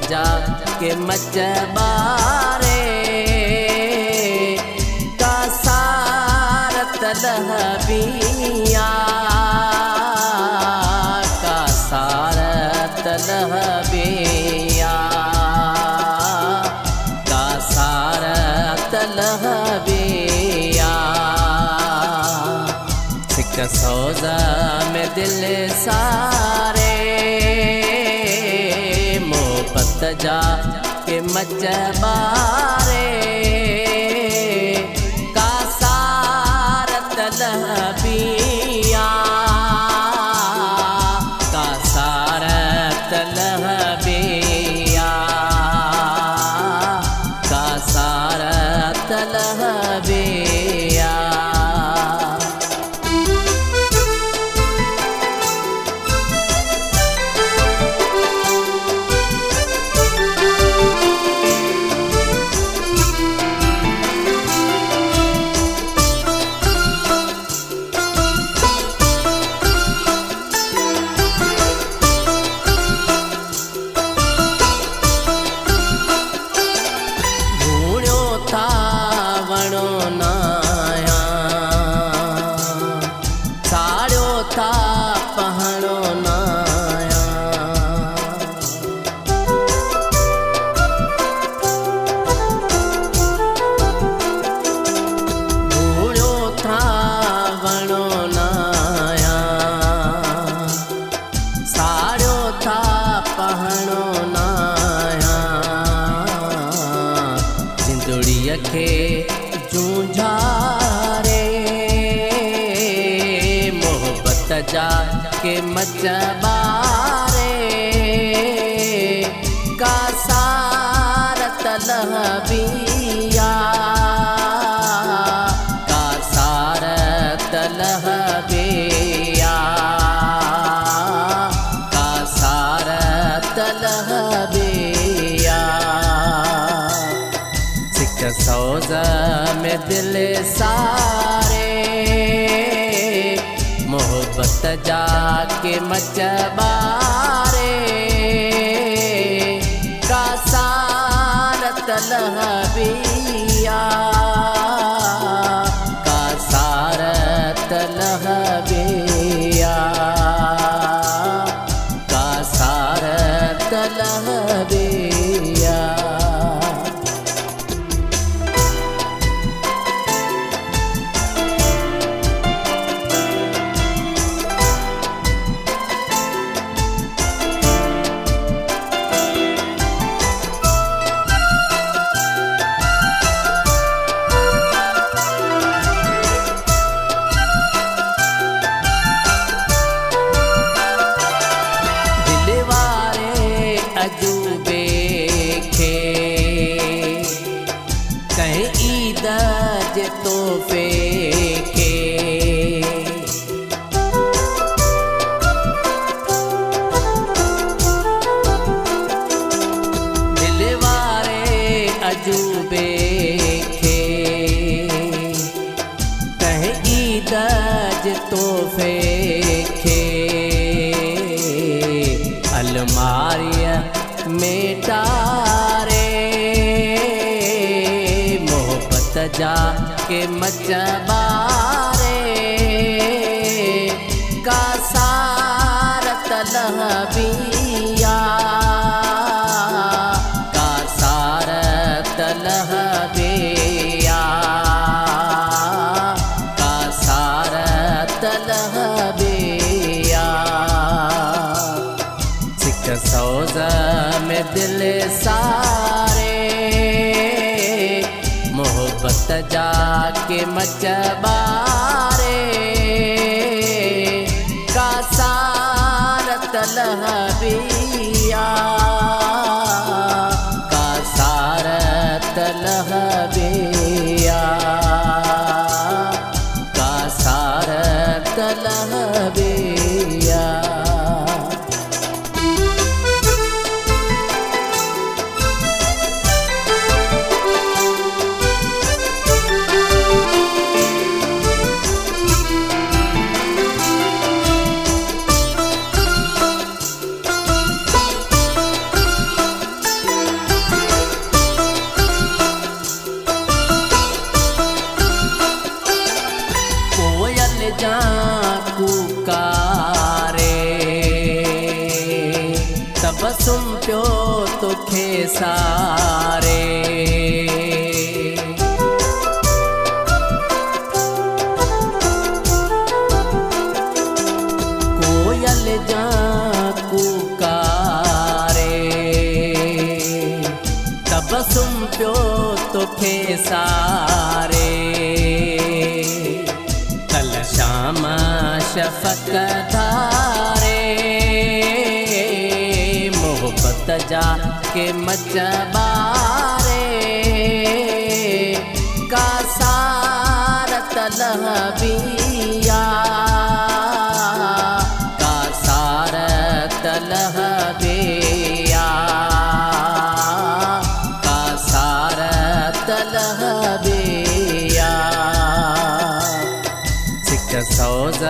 जा के मचबारे का सारत लहबिया का सारत लहबिया का सारत लहबिया सिक सौजा में दिल सारे मोहब्बत जा के मचबारे का सारत लहबिया का सारत लहबिया का सारत लहबिया पहणो नाया भूलो था वणो नाया साड़ो था पहणो नाया जिंदड़ीअ खे जूझारे जा के मचबारे का सारत लहबिया का सारत लहबिया का सारत लहबिया सिक सौजा में दिल सारे मोहब्बत जा के मचबारे का सारत लहबिया का सारत लहबिया का सारत लहबिया अजूबे खे कहीं ईद जे तोहफे के दिल वारे अजूबे खे कहीं ईद जे तोहफे के अलमारिया मेटारे मोहब्बत जा के मचबारे का सारत लहबिया का सारत लहबिया का सारत लहबिया सिक सौजा में दिल सारे मोहब्बत जा के मचबारे का सारत लहबिया का सारत लहबिया का सारत लहबिया तुखे सारे। कोयल जा कुकारे तबसुम पियो तुखे सारे। कल शाम शफ़क़ धारे मोहब्बत जा के मचबारे। का सारत लहबिया का सारत लहबिया का सारत लहबिया। सिक सौज़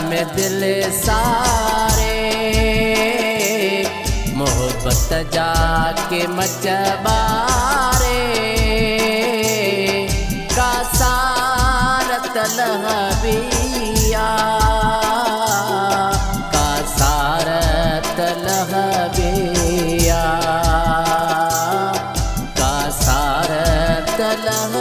में दिल सारे मोहब्बत जाके मचबारे। का सारत लहबिया का सारत लहबिया का सारत लहबिया।